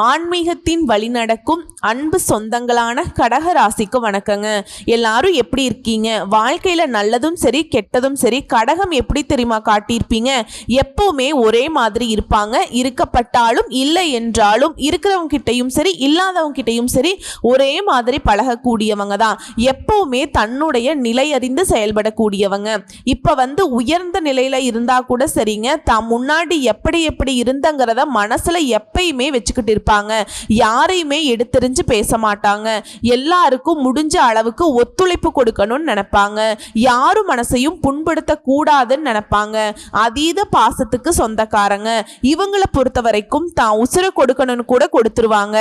ஆன்மீகத்தின் வழிநடக்கும் அன்பு சொந்தங்களான கடக ராசிக்கு வணக்கங்க. எல்லாரும் எப்படி இருக்கீங்க? வாழ்க்கையில நல்லதும் சரி கெட்டதும் சரி கடகம் எப்படி தெரியுமா காட்டியிருப்பீங்க? எப்பவுமே ஒரே மாதிரி இருப்பாங்க. இருக்கப்பட்டாலும் இல்லை என்றாலும் இருக்கிறவங்க கிட்டையும் சரி இல்லாதவங்க கிட்டையும் சரி ஒரே மாதிரி பழகக்கூடியவங்க தான். எப்பவுமே தன்னுடைய நிலை அறிந்து செயல்படக்கூடியவங்க. இப்ப உயர்ந்த நிலையில இருந்தா கூட சரிங்க, தான் முன்னாடி எப்படி எப்படி இருந்தங்கிறத மனசுல எப்பயுமே வச்சுக்கிட்டு இருப்பாங்க. யாரையுமே எடுத்தெறிஞ்சு பேச மாட்டாங்க. எல்லாருக்கும் முடிஞ்ச அளவுக்கு ஒத்துழைப்பு கொடுக்கணும்னு நினைப்பாங்க. யாரும் மனசையும் புண்படுத்த கூடாதுன்னு நினைப்பாங்க. அதீத பாசத்துக்கு சொந்தக்காரங்க. இவங்களை பொறுத்த வரைக்கும் தான் உசுர கொடுக்கணும்னு கூட கொடுத்துருவாங்க.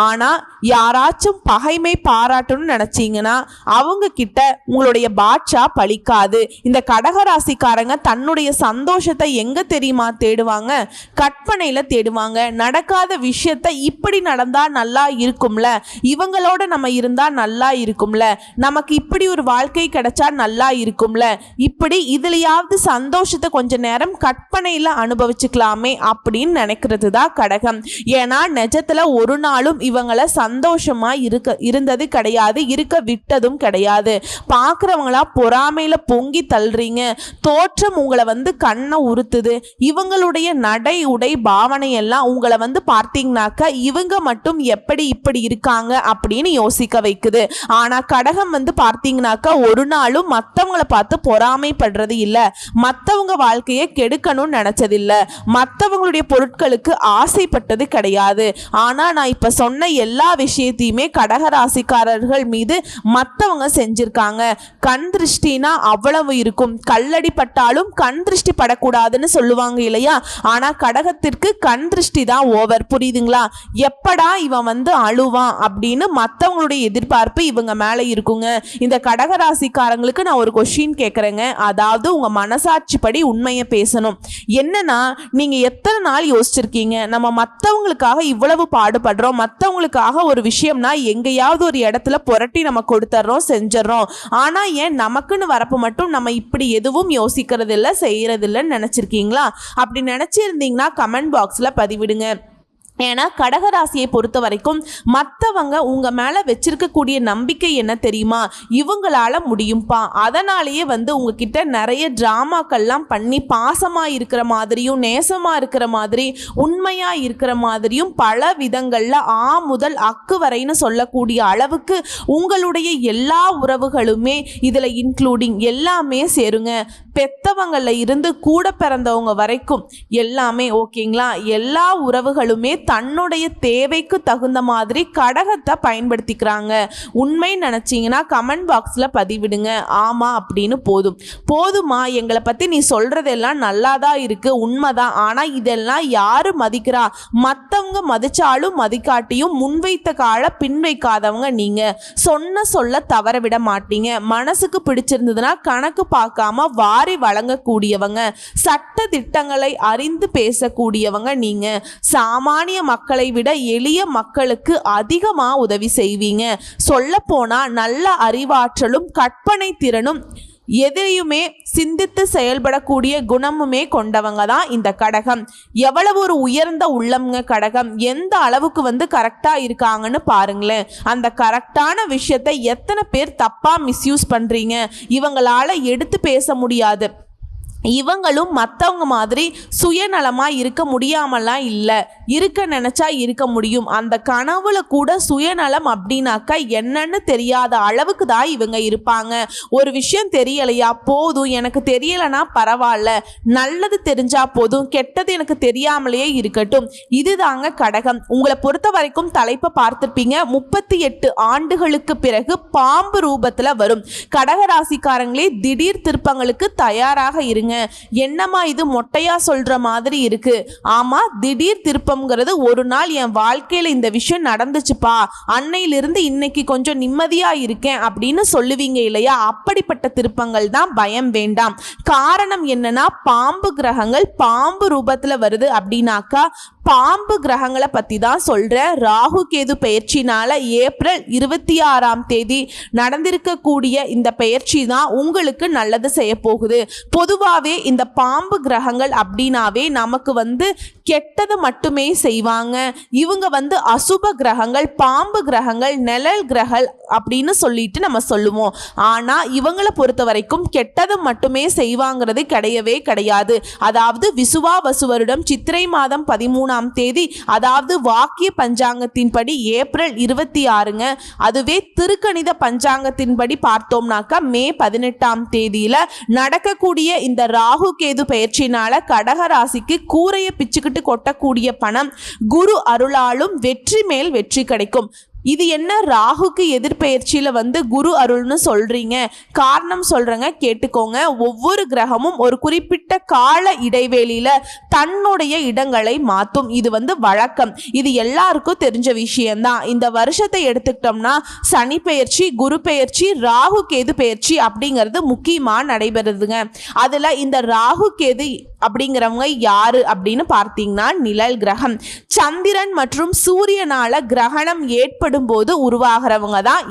ஆனா யாராச்சும் பகைமை பாராட்டணும்னு நினைச்சீங்கன்னா அவங்க கிட்ட உங்களுடைய பாட்சா பலிக்காது. இந்த கடகராசிக்காரங்க தன்னுடைய சந்தோஷத்தை எங்க தெரியுமா தேடுவாங்க? கற்பனையில தேடுவாங்க. நடக்காத விஷயத்தை இப்படி நடந்தா நல்லா இருக்கும்ல, இவங்களோட நம்ம இருந்தா நல்லா இருக்கும்ல, நமக்கு இப்படி ஒரு வாழ்க்கை கிடைச்சா நல்லா இருக்கும்ல, இப்படி இதுலயாவது சந்தோஷத்தை கொஞ்ச நேரம் கற்பனையில அனுபவிச்சுக்கலாமே அப்படின்னு நினைக்கிறது தான் கடகம். ஏன்னா நிஜத்துல ஒரு நாளும் இவங்களை சந்தோஷமா இருந்தது கிடையாது, இருக்க விட்டதும் கிடையாது. பார்க்குறவங்களா பொறாமையில பொங்கி தள்ளுறீங்க. தோற்றம் உங்களை கண்ணை உறுத்துது. இவங்களுடைய நடை உடை பாவனை எல்லாம் உங்களை பார்த்தீங்கன்னாக்க இவங்க மட்டும் எப்படி இப்படி இருக்காங்க அப்படின்னு யோசிக்க வைக்குது. ஆனா கடகம் பார்த்தீங்கன்னாக்க ஒரு நாளும் மற்றவங்களை பார்த்து பொறாமைப்படுறது இல்லை, மற்றவங்க வாழ்க்கையை கெடுக்கணும்னு நினைச்சது இல்லை, மற்றவங்களுடைய பொருட்களுக்கு ஆசைப்பட்டது கிடையாது. ஆனா நான் இப்ப சொன்ன எல்லா விஷயத்தையுமே கடகராசிக்காரர்கள் மீது மற்றவங்க செஞ்சிருக்காங்க. கண் திருஷ்டினா அவ்வளவு இருக்கும். கல்லடி பட்டாலும் கண் திருஷ்டி படக்கூடாதுன்னு சொல்லுவாங்க இல்லையா? ஆனா கடகத்திற்கு கண் திருஷ்டி தான் ஓவர். புரியுதுங்களா? எப்படா இவன் அழுவான் அப்படின்னு மற்றவங்களுடைய எதிர்பார்ப்பு இவங்க மேல இருக்குங்க. இந்த கடகராசிக்காரங்களுக்கு நான் ஒரு கொஸ்டின் கேட்கறேங்க. அதாவது உங்க மனசாட்சி படி உண்மையை பேசணும். என்னன்னா, நீங்க எத்தனை நாள் யோசிச்சிருக்கீங்க நம்ம மற்றவங்களுக்காக இவ்வளவு பாடுபடுறோம், மற்றவங்களுக்காக ஒரு விஷயம்னா எங்கேயாவது ஒரு இடத்துல புரட்டி நம்ம கொடுத்துட்றோம், செஞ்சிடறோம். ஆனா ஏன் நமக்குன்னு வரப்ப மட்டும் நம்ம இப்படி எதுவும் யோசிக்கிறது இல்லை, செய்யறது இல்லைன்னு நினைச்சிருக்கீங்களா? அப்படி நினைச்சிருந்தீங்கன்னா கமெண்ட் பாக்ஸ்ல பதிவிடுங்க. ஏன்னா கடகராசியை பொறுத்த வரைக்கும் மற்றவங்க உங்க மேல வச்சிருக்கக்கூடிய நம்பிக்கை என்ன தெரியுமா? இவங்களால முடியும்பா. அதனாலேயே உங்ககிட்ட நிறைய டிராமாக்கள்லாம் பண்ணி பாசமா இருக்கிற மாதிரியும் நேசமா இருக்கிற மாதிரி உண்மையா இருக்கிற மாதிரியும் பல விதங்கள்ல முதல் அக்கு வரைன்னு சொல்லக்கூடிய அளவுக்கு உங்களுடைய எல்லா உறவுகளுமே இதுல இன்க்ளூடிங் எல்லாமே சேருங்க. பெத்தவங்கள இருந்து கூட பிறந்தவங்க வரைக்கும் எல்லாமே ஓகேங்களா? எல்லா உறவுகளுமே தன்னுடைய தேவைக்கு தகுந்த மாதிரி கடகத்தை பயன்படுத்திக்கிறாங்க. உண்மை நினைச்சீங்கன்னா கமெண்ட் பாக்ஸ்ல பதிவிடுங்க. ஆமா அப்படின்னு போதுமா எங்களை பத்தி நீ சொல்றதெல்லாம் நல்லாதான் இருக்கு, உண்மைதான். ஆனா இதெல்லாம் யாரு மதிக்கிறா? மத்தவங்க மதிச்சாலும் மதிக்காட்டியும் முன்வைத்த கால பின் வைக்காதவங்க நீங்க. சொல்ல தவற விட மாட்டீங்க. மனசுக்கு பிடிச்சிருந்ததுன்னா கணக்கு பார்க்காம வாரி வழங்கக்கூடியவங்க. சட்ட திட்டங்களை அறிந்து பேசக்கூடியவங்க நீங்க. சாமானிய மக்களை விட எளிய மக்களுக்கு அதிகமா உதவி செய்வீங்க. சொல்ல போனா நல்ல அறிவாற்றலும் கற்பனை திறனும் எதையுமே சிந்தித்து செயல்படக்கூடிய குணமுமே கொண்டவங்க தான் இந்த கடகம். எவ்வளவு ஒரு உயர்ந்த உள்ளம்ங்க கடகம். எந்த அளவுக்கு கரெக்டா இருக்காங்கன்னு பாருங்களேன். அந்த கரெக்டான விஷயத்தை எத்தனை பேர் தப்பா மிஸ்யூஸ் பண்றீங்க. இவங்களால எடுத்து பேச முடியாது. இவங்களும் மற்றவங்க மாதிரி சுயநலமாக இருக்க முடியாமலாம் இல்லை, இருக்க நினச்சா இருக்க முடியும். அந்த கனவுல கூட சுயநலம் அப்படின்னாக்கா என்னன்னு தெரியாத அளவுக்கு தான் இவங்க இருப்பாங்க. ஒரு விஷயம் தெரியலையா, போதும், எனக்கு தெரியலைன்னா பரவாயில்ல, நல்லது தெரிஞ்சா போதும், கெட்டது எனக்கு தெரியாமலேயே இருக்கட்டும். இதுதாங்க கடகம். உங்களை பொறுத்த வரைக்கும் தலைப்பை பார்த்துருப்பீங்க. 38 ஆண்டுகளுக்கு பிறகு பாம்பு ரூபத்தில் வரும். கடகராசிக்காரங்களே திடீர் திருப்பங்களுக்கு தயாராக இருங்க. என்னமா இது மொட்டையா சொல்ற மாதிரி இருக்கு? ஆமா, திடீர் திருப்பம்ங்கிறது ஒரு நாள் என் வாழ்க்கையில இந்த விஷயம் நடந்துச்சுப்பா, அன்னையிலிருந்து இன்னைக்கு கொஞ்சம் நிம்மதியா இருக்கேன் அப்படின்னு சொல்லுவீங்க இல்லையா? அப்படிப்பட்ட திருப்பங்கள் தான். பயம் வேண்டாம். காரணம் என்னன்னா, பாம்பு கிரகங்கள் பாம்பு ரூபத்துல வருது அப்படின்னாக்கா பாம்பு கிரகங்களை பற்றி தான் சொல்கிறேன். ராகு கேது பெயர்ச்சினால ஏப்ரல் 26ஆம் தேதி நடந்திருக்கக்கூடிய இந்த பெயர்ச்சி தான் உங்களுக்கு நல்லது செய்ய போகுது. பொதுவாகவே இந்த பாம்பு கிரகங்கள் அப்படின்னாவே நமக்கு கெட்டது மட்டுமே செய்வாங்க. இவங்க வந்து அசுப கிரகங்கள், பாம்பு கிரகங்கள், நிழல் கிரகங்கள் அப்படின்னு சொல்லிட்டு நம்ம சொல்லுவோம். ஆனா இவங்களை பொறுத்த வரைக்கும் கெட்டது மட்டுமே செய்வாங்கிறது கிடையவே கிடையாது. அதாவது விசுவாவசு வருடம் சித்திரை மாதம் 13ஆம் தேதி, அதாவது வாக்கிய பஞ்சாங்கத்தின்படி ஏப்ரல் 26ங்க. அதுவே திருக்கணித பஞ்சாங்கத்தின்படி பார்த்தோம்னாக்கா மே 18ஆம் தேதியில நடக்கக்கூடிய இந்த ராகு கேது பயிற்சினால கடக ராசிக்கு கூரையை பிச்சுக்கிட்டு கொட்டக்கூடிய பணம் குரு அருளாலும் வெற்றி மேல் வெற்றி கிடைக்கும். இது என்ன ராகுக்கு எதிர்பெயர்ச்சியில வந்து குரு அருள்னு சொல்றீங்க? காரணம் சொல்றேங்க, கேட்டுக்கோங்க. ஒவ்வொரு கிரகமும் ஒரு குறிப்பிட்ட கால இடைவெளியில தன்னுடைய இடங்களை மாற்றும். இது வந்து வழக்கம், இது எல்லாருக்கும் தெரிஞ்ச விஷயம்தான். இந்த வருஷத்தை எடுத்துக்கிட்டோம்னா சனி பெயர்ச்சி, குரு பெயர்ச்சி, ராகு கேது பெயர்ச்சி அப்படிங்கிறது முக்கியமா நடைபெறுதுங்க. அதுல இந்த ராகு கேது அப்படிங்கிறவங்க யாரு அப்படின்னு பார்த்தீங்கன்னா நிழல் கிரகம். சந்திரன் மற்றும் சூரியனால கிரகணம் ஏற்படும் போது உருவாகிறவங்க தான்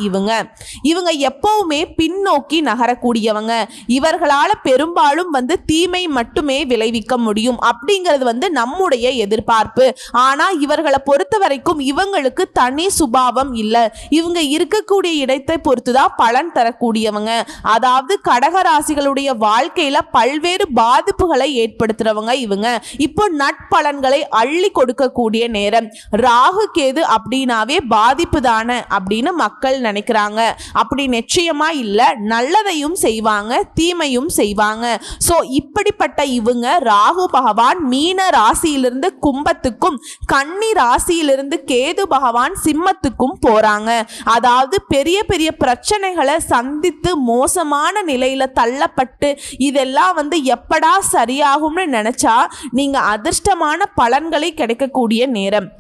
இவங்க எப்பவுமே பின்னோக்கி நகரக்கூடியவங்க. இவர்களால பெரும்பாலும் வந்து தீமை மட்டுமே விளைவிக்க முடியும் அப்படிங்கிறது வந்து நம்முடைய எதிர்பார்ப்பு. ஆனா இவர்களை பொறுத்த வரைக்கும் இவங்களுக்கு தனி சுபாவம் இல்லை. இவங்க இருக்கக்கூடிய இடத்தை பொறுத்துதான் பலன் தரக்கூடியவங்க. அதாவது கடகராசிகளுடைய வாழ்க்கையில பல்வேறு பாதிப்புகளை ஏற்படுத்துறவங்க இவங்க. இப்போ நட்பலன்களை அள்ளி கொடுக்கக்கூடிய நேரம். ராகு கேது அப்படின்னாவே பாதிப்பு தானே அப்படின்னு மக்கள் நினைக்கிறாங்க. அப்படி நிச்சயமா இல்ல. நல்லதையும் செய்வாங்க, தீமையும் செய்வாங்க. சோ இப்படிப்பட்ட இவங்க ராகு பகவான் மீன ராசியிலிருந்து கும்பத்துக்கும், கன்னி ராசியிலிருந்து கேது பகவான் சிம்மத்துக்கும் போறாங்க. அதாவது பெரிய பெரிய பிரச்சனைகளை சந்தித்து மோசமான நிலையில தள்ளப்பட்டு இதெல்லாம் வந்து எப்படா சரியாகும்னு நினைச்சா நீங்க அதிர்ஷ்டமான பலன்களை கிடைக்கக்கூடிய நேரம்.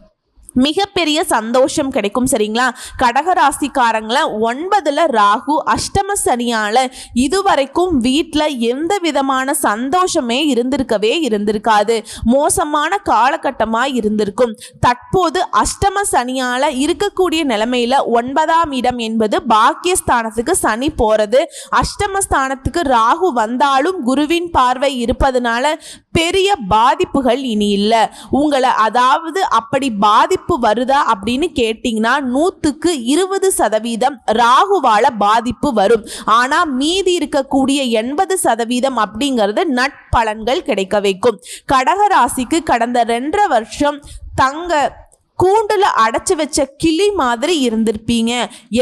மிகப்பெரிய சந்தோஷம் கிடைக்கும். சரிங்களா? கடகராசிக்காரங்கள 9ல ராகு, அஷ்டம சனியால இதுவரைக்கும் வீட்டில் எந்த விதமான சந்தோஷமே இருந்திருக்காது. மோசமான காலகட்டமாக இருந்திருக்கும். தற்போது அஷ்டம சனியால இருக்கக்கூடிய நிலைமையில 9ஆம் இடம் என்பது பாக்கியஸ்தானத்துக்கு சனி போறது. அஷ்டமஸ்தானத்துக்கு ராகு வந்தாலும் குருவின் பார்வை இருப்பதனால பெரிய பாதிப்புகள் இனி இல்லை உங்களை. அதாவது அப்படி பாதிப்பு வருதா அப்படின்னு கேட்டீங்கன்னா 100க்கு 20% ராகுவால பாதிப்பு வரும். ஆனா மீதி இருக்கக்கூடிய 80% அப்படிங்கிறது நட்பலன்கள் கிடைக்க வைக்கும். கடகராசிக்கு கடந்த 2.5 வருஷம் தங்க கூண்டுல அடைச்சு வச்ச கிளி மாதிரி இருந்திருப்பீங்க.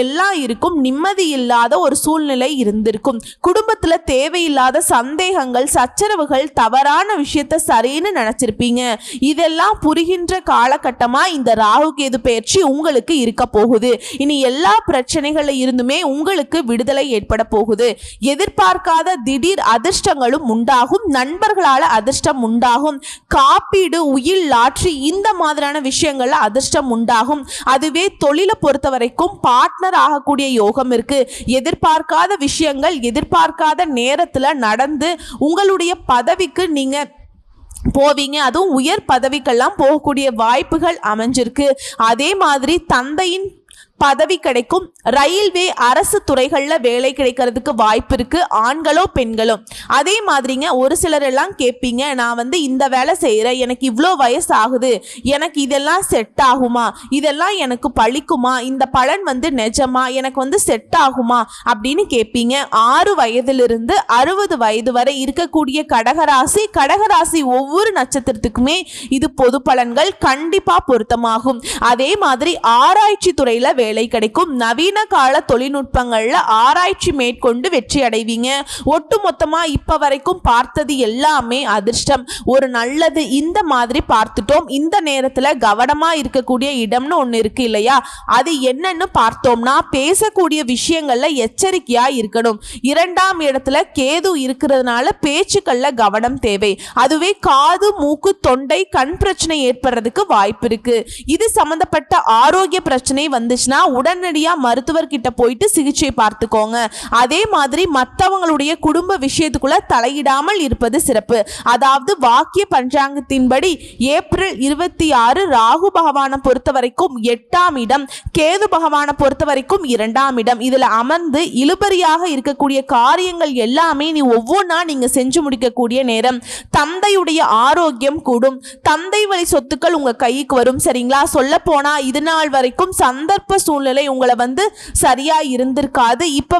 எல்லாம் இருக்கும், நிம்மதி இல்லாத ஒரு சூழ்நிலை இருந்திருக்கும். குடும்பத்துல தேவையில்லாத சந்தேகங்கள், சச்சரவுகள், தவறான விஷயத்த சரின்னு நினைச்சிருப்பீங்க. இதெல்லாம் புரிகின்ற காலகட்டமா இந்த ராகு கேது பயிற்சி உங்களுக்கு இருக்க போகுது. இனி எல்லா பிரச்சனைகள்ல இருந்துமே உங்களுக்கு விடுதலை ஏற்பட போகுது. எதிர்பார்க்காத திடீர் அதிர்ஷ்டங்களும் உண்டாகும். நண்பர்களால அதிர்ஷ்டம் உண்டாகும். காப்பீடு, உயில், லாட்ரி இந்த மாதிரியான விஷயங்கள்ல அதிர்ஷ்டம் உண்டாகும். அதுவே தொழிலை பொறுத்த வரைக்கும் பார்ட்னர் ஆகக்கூடிய யோகம் இருக்கு. எதிர்பார்க்காத விஷயங்கள் எதிர்பார்க்காத நேரத்துல நடந்து உங்களுடைய பதவிக்கு நீங்க போவீங்க. அதுவும் உயர் பதவிக்கெல்லாம் போகக்கூடிய வாய்ப்புகள் அமைஞ்சிருக்கு. அதே மாதிரி தந்தையின் பதவி கிடைக்கும். ரயில்வே, அரசு துறைகளில் வேலை கிடைக்கிறதுக்கு வாய்ப்பு இருக்கு, ஆண்களோ பெண்களோ. அதே மாதிரிங்க ஒரு சிலர் எல்லாம் கேட்பீங்க, நான் வந்து இந்த வேலை செய்கிறேன், எனக்கு இவ்வளோ வயசு ஆகுது, எனக்கு இதெல்லாம் செட் ஆகுமா, இதெல்லாம் எனக்கு பழிக்குமா, இந்த பலன் வந்து நிஜமா, எனக்கு வந்து செட் ஆகுமா அப்படின்னு கேட்பீங்க. 6 வயதிலிருந்து 60 வயது வரை இருக்கக்கூடிய கடகராசி ஒவ்வொரு நட்சத்திரத்துக்குமே இது பொது பலன்கள் கண்டிப்பா பொருத்தமாகும். அதே மாதிரி ஆராய்ச்சி துறையில வேலை கிடைக்கும். நவீன கால தொழில்நுட்பங்கள்ல ஆராய்ச்சி மேற்கொண்டு வெற்றி அடைவீங்க. ஒட்டுமொத்தமா இப்ப வரைக்கும் பார்த்தது எல்லாமே அதிர்ஷ்டம், ஒரு நல்லது இந்த மாதிரி பார்த்துட்டோம். இந்த நேரத்துல கவனமா இருக்கக்கூடிய இடம்னு ஒண்ணு இருக்கு இல்லையா? அது என்னன்னு பார்த்தோம்னா பேசக்கூடிய விஷயங்கள்ல எச்சரிக்கையா இருக்கணும். 2ஆம் இடத்துல கேது இருக்கிறதுனால பேச்சுக்கள்ல கவனம் தேவை. அதுவே காது, மூக்கு, தொண்டை, கண் பிரச்சனை ஏற்படுறதுக்கு வாய்ப்பு இருக்கு. இது சம்பந்தப்பட்ட ஆரோக்கிய பிரச்சனை வந்துச்சுன்னா இருந்துச்சுன்னா உடனடியா மருத்துவர்கிட்ட போயிட்டு சிகிச்சை பார்த்துக்கோங்க. அதே மாதிரி மற்றவங்களுடைய குடும்ப விஷயத்துக்குள்ள தலையிடாமல் இருப்பது சிறப்பு. அதாவது வாக்கிய பஞ்சாங்கத்தின்படி ஏப்ரல் 26 ராகு பகவானை பொறுத்த வரைக்கும் 8ஆம் இடம், கேது பகவானை பொறுத்த வரைக்கும் 2ஆம் இடம். இதுல அமர்ந்து இழுபறியாக இருக்கக்கூடிய காரியங்கள் எல்லாமே நீ ஒவ்வொன்றா நீங்க செஞ்சு முடிக்கக்கூடிய நேரம். தந்தையுடைய ஆரோக்கியம் கூடும், தந்தை வழி சொத்துக்கள் உங்க கைக்கு வரும். சரிங்களா? சொல்ல போனா இது நாள் வரைக்கும் சந்தர்ப்ப சூழ்நிலை உங்களை சரியா இருந்திருக்காது. இப்ப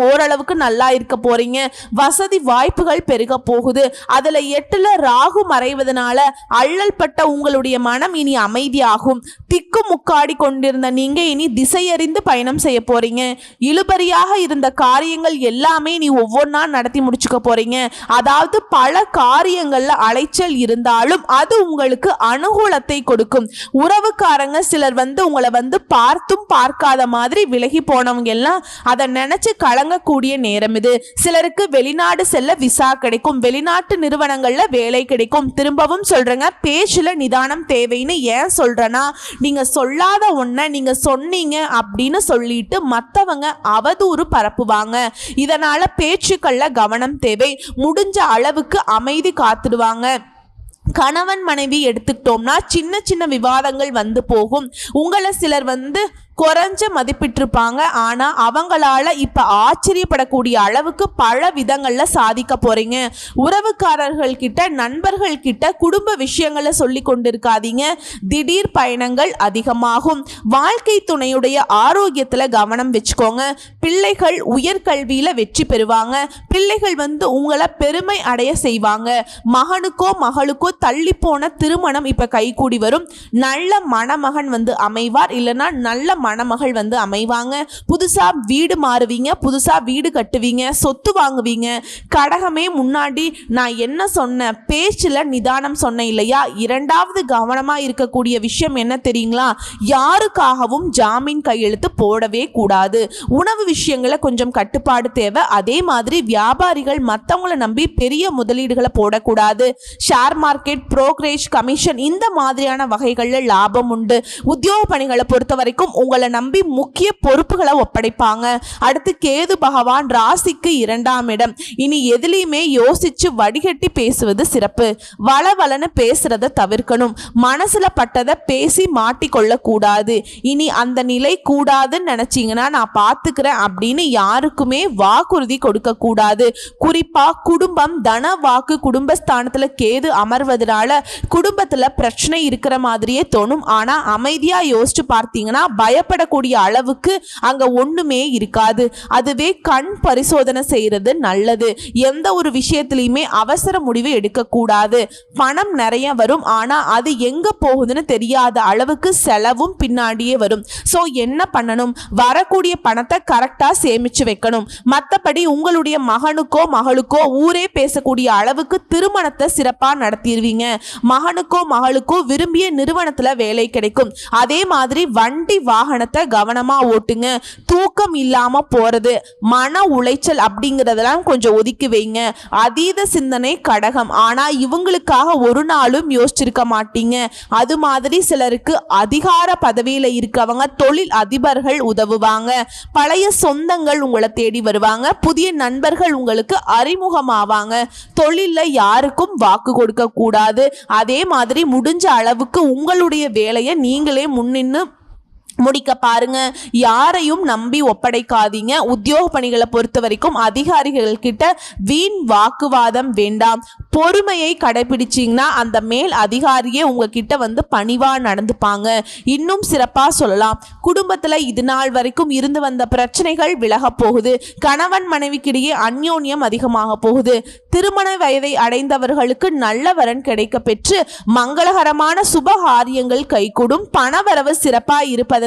ஓரளவுக்கு நல்லா இருக்க போறீங்க. வசதி வாய்ப்புகள் பெருக போகுது. அதுல 8ல ராகு மறைவதனால அள்ளல் பட்ட உங்களுடைய மனம் இனி அமைதியாகும். திக்கு முக்காடி கொண்டிருந்த நீங்க இனி திசையறிந்து பயணம் செய்ய போறீங்க. இழுபறியாக இருந்த காரியங்கள் எல்லாமே நீ ஒவ்வொன்றா நடத்தி முடிச்சுக்க போறீங்க. அதாவது பல காரியங்கள்ல அலைச்சல் இருந்தாலும் அது உங்களுக்கு அனுகூலத்தை கொடுக்கும். உறவுக்காரங்க சிலர் உங்களை பார்த்தும் பார்க்காத மாதிரி விலகி போனவங்க எல்லாம் அதை நினைச்சு கலங்கக்கூடிய நேரம் இது. சிலருக்கு வெளிநாடு செல்ல விசா கிடைக்கும், வெளிநாட்டு நிறுவனங்கள்ல வேலை கிடைக்கும். திரும்பவும் சொல்றேங்க, பேச்சுல நிதானம் தேவைன்னு ஏன் சொல்றேன்னா, நீங்க சொல்லாத ஒன்ன நீங்க சொன்னீங்க அப்படின்னு சொல்லிட்டு மற்றவங்க அவதூறு பரப்புவாங்க. இதனால பேச்சுக்கள்ல கவனம் தேவை. முடிஞ்ச அளவுக்கு அமைதி காத்துடுவாங்க. கணவன் மனைவி எடுத்துக்கிட்டோம்னா சின்ன சின்ன விவாதங்கள் போகும். உங்களை சிலர் குறைஞ்ச மதிப்பிட்டிருப்பாங்க. ஆனா அவங்களால இப்ப ஆச்சரியப்படக்கூடிய அளவுக்கு பல விதங்கள்ல சாதிக்க போறீங்க. உறவுக்காரர்கள் கிட்ட, நண்பர்கள் கிட்ட குடும்ப விஷயங்களை சொல்லி கொண்டிருக்காதீங்க. திடீர் பயணங்கள் அதிகமாகும். வாழ்க்கை துணையுடைய ஆரோக்கியத்துல கவனம் வச்சுக்கோங்க. பிள்ளைகள் உயர்கல்வியில வெற்றி பெறுவாங்க. பிள்ளைகள் உங்களை பெருமை அடைய செய்வாங்க. மகனுக்கோ மகளுக்கோ தள்ளி போன திருமணம் இப்ப கைகூடி வரும். நல்ல மணமகன் அமைவார், இல்லைன்னா நல்ல மணமகள் அமைவாங்க. புதுசா வீடு மாறுவீங்க, புதுசா வீடு கட்டுவீங்க, சொத்து வாங்குவீங்க. கடகமே, முன்னாடி நான் என்ன சொன்ன, பேச்சுல நிதானம் சொன்னேன் இல்லையா? 2வது கவனமா இருக்கக்கூடிய விஷயம் என்ன தெரியுங்களா? யாருக்காகவும் ஜாமீன் கையெழுத்து போடவே கூடாது. உணவு விஷயங்களை கொஞ்சம் கட்டுப்பாடு தேவை. அதே மாதிரி வியாபாரிகள் மற்றவங்களை நம்பி பெரிய முதலீடுகளை போடக்கூடாது. ஷேர் மார்க்கெட், புரோக்கரேஜ், கமிஷன் இந்த மாதிரியான வகைகள்ல லாபம் உண்டு. உத்தியோக பணிகளை பொறுத்த வரைக்கும் உங்களை நம்பி முக்கிய பொறுப்புகளை ஒப்படைப்பாங்க. அடுத்து கேது பகவான் ராசிக்கு 2ஆம் இடம். இனி எதிலையுமே யோசிச்சு வடிகட்டி பேசுவது சிறப்பு. வளவலன்னு பேசுறத தவிர்க்கணும். மனசுல பட்டதை பேசி மாட்டிக்கொள்ள கூடாது. இனி அந்த நிலை கூடாதுன்னு நினைச்சீங்கன்னா நான் பாத்துக்கிறேன் அப்படின்னு யாருக்குமே வாக்குறுதி கொடுக்க கூடாது. குறிப்பா குடும்பம், தன வாக்கு, குடும்பஸ்தானத்துல கேது அமர்வதனால குடும்பத்துல பிரச்சனை இருக்கிற மாதிரியே தோணும். ஆனா அமைதியா யோசிச்சு பார்த்தீங்கன்னா பயப்படக்கூடிய அளவுக்கு அங்க ஒண்ணுமே இருக்காது. அதுவே கண் பரிசோதனை செய்யறது நல்லது. எந்த ஒரு விஷயத்திலையுமே அவசர முடிவு எடுக்க கூடாது. பணம் நிறைய வரும், ஆனா அது எங்க போகுதுன்னு தெரியாத அளவுக்கு செலவும் பின்னாடியே வரும். சோ என்ன பண்ணணும்? வரக்கூடிய பணத்தை கரெக்டா சேமிச்சு வைக்கணும். மற்றபடி உங்களுடைய மகனுக்கோ மகளுக்கோ ஊரே பேசக்கூடிய அளவுக்கு திருமணத்தை சிறப்பா நடத்திடுவீங்க. மகனுக்கோ மகளுக்கோ விரும்பிய நிறுவனத்துல வேலை கிடைக்கும். அதே மாதிரி வண்டி வாகனத்தை கவனமா ஓட்டுங்க. தூக்கம் இல்லாம போறது, மன உளைச்சல் அப்படிங்கறதெல்லாம் கொஞ்சம் ஒதுக்கி வைங்க. அதீத சிந்தனை கடகம், ஆனா இவங்களுக்காக ஒரு நாளும் யோசிச்சிருக்க மாட்டீங்க. அது மாதிரி சிலருக்கு அதிகார பதவியில இருக்கவங்க, தொழில் அதிபர்கள் உதவுவாங்க. பழைய சொந்தங்கள் உங்களை தேடி வருவாங்க. புதிய நண்பர்கள் உங்களுக்கு அறிமுகமாவாங்க. தொழில்ல யாருக்கும் வாக்கு கொடுக்க கூடாது. அதே மாதிரி முடிஞ்ச அளவுக்கு உங்களுடைய வேலையை நீங்களே முன்னின்னு முடிக்க பாருங்க. யாரையும் நம்பி ஒப்படைக்காதீங்க. உத்தியோக பணிகளை பொறுத்த வரைக்கும் அதிகாரிகள் கிட்ட வீண் வாக்குவாதம் வேண்டாம். பொறுமையை கடைபிடிச்சிங்கன்னா அந்த மேல் அதிகாரியே உங்ககிட்ட பணிவா நடந்துப்பாங்க. இன்னும் சிறப்பா சொல்லலாம், குடும்பத்துல இது நாள் வரைக்கும் இருந்து வந்த பிரச்சனைகள் விலக போகுது. கணவன் மனைவிக்கிடையே அந்யோன்யம் அதிகமாக போகுது. திருமண வயதை அடைந்தவர்களுக்கு நல்ல வரன் கிடைக்க பெற்று மங்களகரமான சுபகாரியங்கள் கைகூடும். பணவரவு சிறப்பா இருப்பது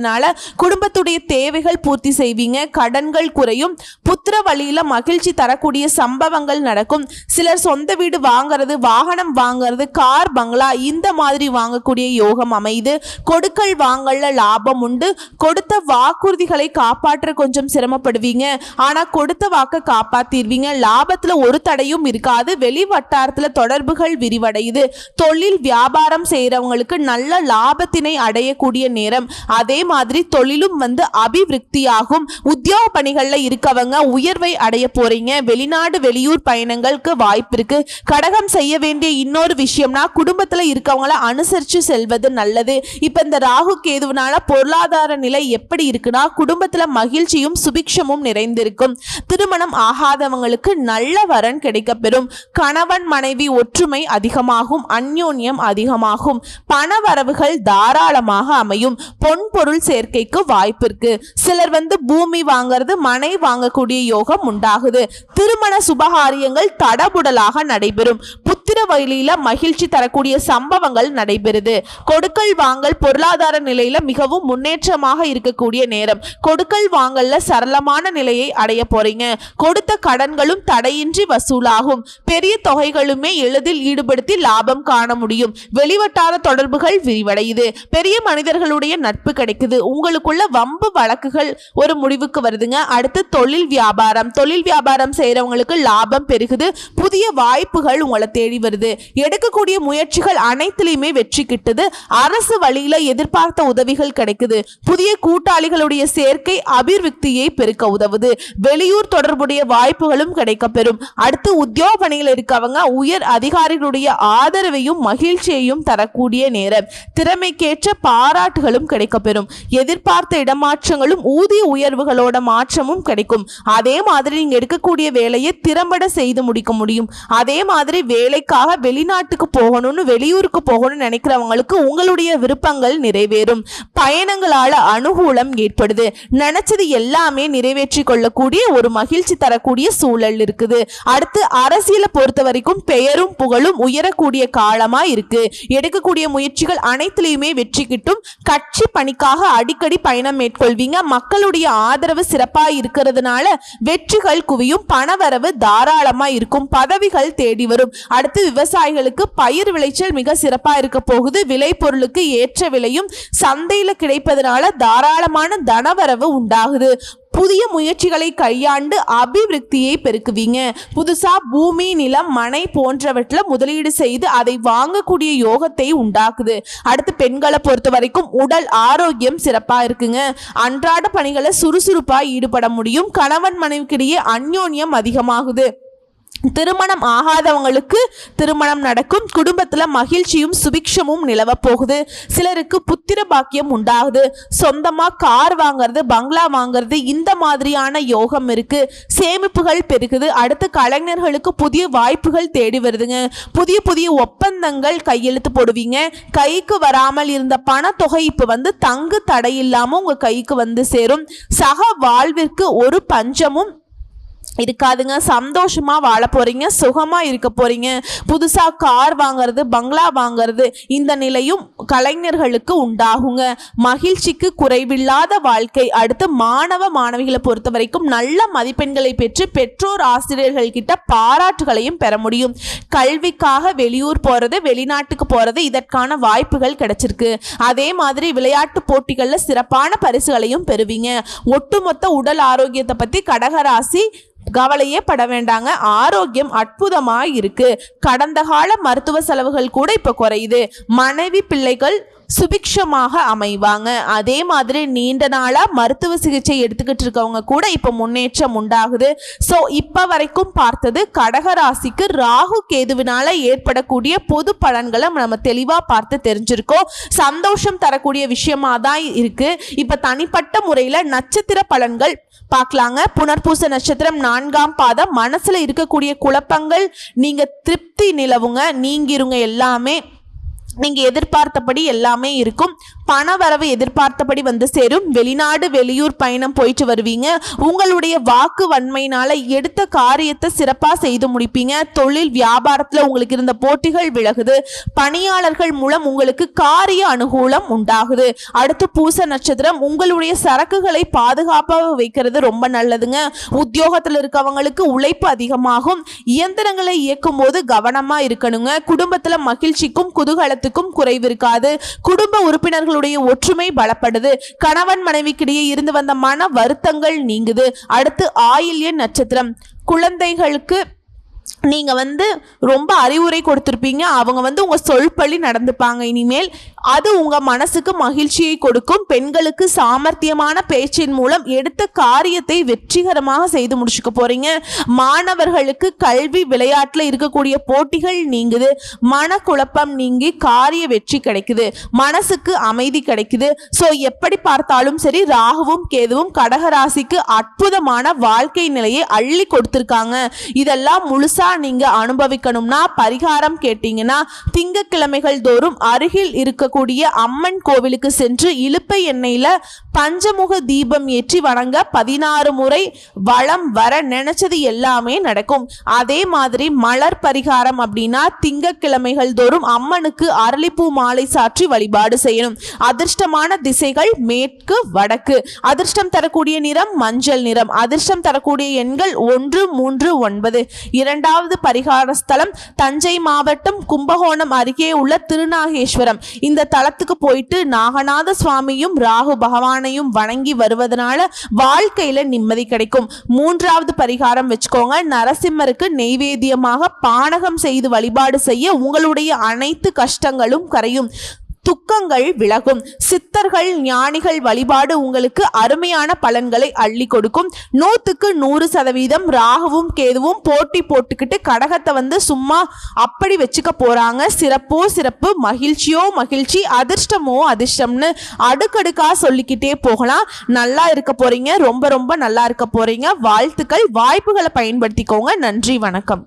குடும்பத்துடைய தேவைகள் பூர்த்தி செய்வீங்க. கடன்கள் குறையும். புத்திர வழியில மகிழ்ச்சி தரக்கூடிய சம்பவங்கள் நடக்கும். சிலர் சொந்த வீடு வாங்குறது, வாகனம் வாங்குறது, கார், பங்களா இந்த மாதிரி வாங்கக்கூடிய யோகம் அமைது. கொடுக்கல் வாங்கல லாபம் உண்டு. கொடுத்த வாக்குறுதிகளை காப்பாற்ற கொஞ்சம் சிரமப்படுவீங்க. ஆனா கொடுத்த வாக்க காப்பாத்திடுவீங்க. லாபத்துல ஒரு தடையும் இருக்காது. வெளி வட்டாரத்துல தொடர்புகள் விரிவடையுது. தொழில் வியாபாரம் செய்யறவங்களுக்கு நல்ல லாபத்தினை அடையக்கூடிய நேரம். அதே மாதிரி தொழிலும் அபிவிருத்தியாகும். உத்தியோக பணிகள்ல இருக்கவங்க உயர்வை அடைய போறீங்க. வெளிநாடு வெளியூர் பயணங்களுக்கு வாய்ப்பு இருக்கு. கடகம் செய்ய வேண்டிய இன்னொரு விஷயம்னா குடும்பத்துல இருக்கவங்கள அனுசரிச்சு செல்வது நல்லது. இப்ப இந்த ராகு கேதுவனால பொருளாதார நிலை எப்படி இருக்குன்னா குடும்பத்துல மகிழ்ச்சியும் சுபிக்ஷமும் நிறைந்திருக்கும். திருமணம் ஆகாதவங்களுக்கு நல்ல வரன் கிடைக்கப்பெறும். கணவன் மனைவி ஒற்றுமை அதிகமாகும். அந்யோன்யம் அதிகமாகும். பண வரவுகள் தாராளமாக அமையும். பொன் பொருள் சேர்க்கைக்கு வாய்ப்பு இருக்கு. சிலர் பூமி வாங்கிறது மனை வாங்கக்கூடிய யோகம் உண்டாகுது. திருமண சுபகாரியங்கள் தடபுடலாக நடைபெறும். புத்திர வழியில மகிழ்ச்சி தரக்கூடிய சம்பவங்கள் நடைபெறுது. கொடுக்கல் வாங்கல் பொருளாதார நிலையில மிகவும் முன்னேற்றமாக இருக்கக்கூடிய நேரம். கொடுக்கல் வாங்கல்ல சரளமான நிலையை அடைய போறீங்க. கொடுத்த கடன்களும் தடையின்றி வசூலாகும். பெரிய தொகைகளுமே எளிதில் ஈடுபடுத்தி லாபம் காண முடியும். வெளிவட்டார தொடர்புகள் விரிவடையுது. பெரிய மனிதர்களுடைய நட்பு கிடைக்குது. உங்களுக்குள்ள வம்பு வழக்குகள் ஒரு முடிவுக்கு வருதுங்க. அடுத்து தொழில் வியாபாரம் செய்யறவங்களுக்கு லாபம் பெருகுது. புதிய வாய்ப்புகள் உங்களை தேடி வருது. எடுக்கக்கூடிய முயற்சிகள் அனைத்திலுமே வெற்றி கிட்டுது. அரசு வழியில எதிர்பார்த்த உதவிகள் கிடைக்குது. புதிய கூட்டாளிகளுடைய சேர்க்கை அபிவிருத்தியை பெருக்க உதவுது. வெளியூர் தொடர்புடைய வாய்ப்புகளும் கிடைக்கப்பெறும். அடுத்து உத்தியோக பணியில் இருக்கவங்க உயர் அதிகாரிகளுடைய ஆதரவையும் மகிழ்ச்சியையும் தரக்கூடிய நேரம். திறமைக்கேற்ற பாராட்டுகளும் கிடைக்கப்பெறும். எதிர்பார்த்த இடமாற்றங்களும் ஊதிய உயர்வுகளோட மாற்றமும் கிடைக்கும். அதே மாதிரி நீங்க எடுக்கக்கூடிய வேலையை திறம்பட செய்து முடிக்க முடியும். அதே மாதிரி வேலைக்காக வெளிநாட்டுக்கு போகணும்னு வெளியூருக்கு போகணும்னு நினைக்கிறவங்களுக்கு உங்களுடைய விருப்பங்கள் நிறைவேறும். பயணங்களால அனுகூலம் ஏற்படுது. நினைச்சது எல்லாமே நிறைவேற்றி கொள்ளக்கூடிய ஒரு மகிழ்ச்சி தரக்கூடிய சூழல் இருக்குது. அடுத்து அரசியலை பொறுத்த வரைக்கும் பெயரும் புகழும் உயரக்கூடிய காலமா இருக்கு. எடுக்கக்கூடிய முயற்சிகள் அனைத்திலுமே வெற்றி கிட்டும். கட்சி பணிக்காக அடிக்கடி பயணம் மேற்கொள்வீங்க. மக்களுடைய ஆதரவு சிறப்பா இருக்கிறதுனால வெற்றிகள் குவியும். பணவரவு தாராளமா இருக்கும். பதவிகள் தேடி வரும். அடுத்து விவசாயிகளுக்கு பயிர் விளைச்சல் மிக சிறப்பா இருக்க போகுது. விளை பொருளுக்கு ஏற்ற விலையும் சந்தையில கிடைப்பதனால தாராளமான தனவரவு உண்டாகுது. புதிய முயற்சிகளை கையாண்டு அபிவிருத்தியை பெருக்குவீங்க. புதுசா பூமி நிலம் மனை போன்றவற்றில் முதலீடு செய்து அதை வாங்கக்கூடிய யோகத்தை உண்டாக்குது. அடுத்து பெண்களை பொறுத்த வரைக்கும் உடல் ஆரோக்கியம் சிறப்பா இருக்குங்க. அன்றாட பணிகளை சுறுசுறுப்பா ஈடுபட முடியும். கணவன் மனைவிக்கிடையே அந்யோன்யம் அதிகமாகுது. திருமணம் ஆகாதவங்களுக்கு திருமணம் நடக்கும். குடும்பத்துல மகிழ்ச்சியும் சுபிக்ஷமும் நிலவ போகுது. சிலருக்கு புத்திர பாக்கியம் உண்டாகுது. சொந்தமா கார் வாங்குறது பங்களா வாங்குறது இந்த மாதிரியான யோகம் இருக்கு. சேமிப்புகள் பெருகுது. அடுத்து கலைஞர்களுக்கு புதிய வாய்ப்புகள் தேடி வருதுங்க. புதிய ஒப்பந்தங்கள் கையெழுத்து போடுவீங்க. கைக்கு வராமல் இருந்த பணத்தொகை இப்ப தங்கு தடையில்லாம உங்க கைக்கு சேரும். சக வாழ்விற்கு ஒரு பஞ்சமும் இருக்காதுங்க. சந்தோஷமா வாழ போறீங்க. சுகமா இருக்க போறீங்க. புதுசா கார் வாங்குறது பங்களா வாங்குறது இந்த நிலையும் கலைஞர்களுக்கு உண்டாகுங்க. மகிழ்ச்சிக்கு குறைவில்லாத வாழ்க்கை. அடுத்து மாணவிகளை பொறுத்த வரைக்கும் நல்ல மதிப்பெண்களை பெற்று பெற்றோர் ஆசிரியர்கள் கிட்ட பாராட்டுகளையும் பெற முடியும். கல்விக்காக வெளியூர் போறது வெளிநாட்டுக்கு போறது இதற்கான வாய்ப்புகள் கிடைச்சிருக்கு. அதே மாதிரி விளையாட்டு போட்டிகள்ல சிறப்பான பரிசுகளையும் பெறுவீங்க. ஒட்டுமொத்த உடல் ஆரோக்கியத்தை பத்தி கடகராசி கவலையே பட வேண்டாங்க. ஆரோக்கியம் அற்புதமாக இருக்கு. கடந்த கால மருத்துவ செலவுகள் கூட இப்ப குறையுது. மனைவி பிள்ளைகள் சுபிக்ஷமாக அமைவாங்க. அதே மாதிரி நீண்ட நாளா மருத்துவ சிகிச்சை எடுத்துக்கிட்டு இருக்கவங்க கூட இப்ப முன்னேற்றம் உண்டாகுது. சோ இப்ப வரைக்கும் பார்த்தது கடகராசிக்கு ராகு கேதுவினால ஏற்படக்கூடிய பொது பலன்களை நம்ம தெளிவா பார்த்து தெரிஞ்சிருக்கோம். சந்தோஷம் தரக்கூடிய விஷயமா தான் இருக்கு. இப்ப தனிப்பட்ட முறையில நட்சத்திர பலன்கள் பார்க்கலாங்க. புனர்பூச நட்சத்திரம் 4ஆம் பாதம். மனசுல இருக்கக்கூடிய குழப்பங்கள் நீங்க திருப்தி நிலவுங்க. நீங்கிருங்க. எல்லாமே நீங்க எதிர்பார்த்தபடி எல்லாமே இருக்கும். பண வரவு எதிர்பார்த்தபடி சேரும். வெளிநாடு வெளியூர் பயணம் போயிட்டு வருவீங்க. உங்களுடைய வாக்கு வன்மையினால எடுத்த காரியத்தை சிறப்பா செய்து முடிப்பீங்க. தொழில் வியாபாரத்துல உங்களுக்கு இருந்த போட்டிகள் விலகுது. பணியாளர்கள் மூலம் உங்களுக்கு காரிய அனுகூலம் உண்டாகுது. அடுத்து பூச நட்சத்திரம். உங்களுடைய சரக்குகளை பாதுகாப்பாக வைக்கிறது ரொம்ப நல்லதுங்க. உத்தியோகத்துல இருக்கவங்களுக்கு உழைப்பு அதிகமாகும். இயந்திரங்களை இயக்கும் போது கவனமா இருக்கணுங்க. குடும்பத்துல மகிழ்ச்சிக்கும் குதூகலத்துக்கும் குறைவு இருக்காது. குடும்ப உறுப்பினர்களுடைய ஒற்றுமை பலப்படுது. கணவன் மனைவிக்கிடையே இருந்து வந்த மன வருத்தங்கள் நீங்குது. அடுத்து ஆயில்ய நட்சத்திரம். குழந்தைகளுக்கு நீங்க வந்து ரொம்ப அறிவுரை கொடுத்திருப்பீங்க, அவங்க வந்து உங்க சொல்படி நடந்துப்பாங்க இனிமேல். அது உங்க மனசுக்கு மகிழ்ச்சியை கொடுக்கும். பெண்களுக்கு சாமர்த்தியமான பேச்சின் மூலம் எடுத்த காரியத்தை வெற்றிகரமாக செய்து முடிச்சுக்க போறீங்க. மாணவர்களுக்கு கல்வி விளையாட்டுல இருக்கக்கூடிய போட்டிகள் நீங்குது, மனக்குழப்பம் நீங்கி காரிய வெற்றி கிடைக்குது, மனசுக்கு அமைதி கிடைக்குது. ஸோ எப்படி பார்த்தாலும் சரி, ராகுவும் கேதுவும் கடகராசிக்கு அற்புதமான வாழ்க்கை நிலையை அள்ளி கொடுத்திருக்காங்க. இதெல்லாம் முழுசா நீங்க அனுபவிக்கணும்னா பரிகாரம் கேட்டீங்கன்னா, திங்கட்கிழமைகள் தோறும் அருகில் இருக்கக்கூடிய அம்மன் கோவிலுக்கு சென்று இலுப்பை எண்ணெயில பஞ்சமுக தீபம் ஏற்றி வணங்க 16 முறை வளம் வர நினைச்சது எல்லாமே நடக்கும். அதே மாதிரி மலர் பரிகாரம் அப்படின்னா, திங்கட்கிழமைகள் தோறும் அம்மனுக்கு அரளிப்பூ மாலை சாற்றி வழிபாடு செய்யணும். அதிர்ஷ்டமான திசைகள் மேற்கு வடக்கு. அதிர்ஷ்டம் தரக்கூடிய நிறம் மஞ்சள் நிறம். அதிர்ஷ்டம் தரக்கூடிய எண்கள் 1, 3, 9. இரண்டாவது பரிகார ஸ்தலம் தஞ்சை மாவட்டம் கும்பகோணம் அருகே உள்ள திருநாகேஸ்வரம். இந்த தலத்துக்கு போயிட்டு நாகநாத சுவாமியும் ராகு பகவானையும் வணங்கி வருவதனால வாழ்க்கையில நிம்மதி கிடைக்கும். மூன்றாவது பரிகாரம் வச்சுக்கோங்க, நரசிம்மருக்கு நெய்வேத்தியமாக பானகம் செய்து வழிபாடு செய்ய உங்களுடைய அனைத்து கஷ்டங்களும் கரையும், துக்கங்கள் விலகும். சித்தர்கள் ஞானிகள் வழிபாடு உங்களுக்கு அருமையான பலன்களை அள்ளி கொடுக்கும். 100க்கு 100% ராகுவும் கேதுவும் போட்டி போட்டுக்கிட்டு கடகத்தை வந்து சும்மா அப்படி வச்சுக்க போறாங்க. சிறப்போ சிறப்பு, மகிழ்ச்சியோ மகிழ்ச்சி, அதிர்ஷ்டமோ அதிர்ஷ்டம்னு அடுக்கடுக்கா சொல்லிக்கிட்டே போகலாம். நல்லா இருக்க போறீங்க, ரொம்ப ரொம்ப நல்லா இருக்க போறீங்க. வாழ்த்துக்கள். வாய்ப்புகளை பயன்படுத்திக்கோங்க. நன்றி, வணக்கம்.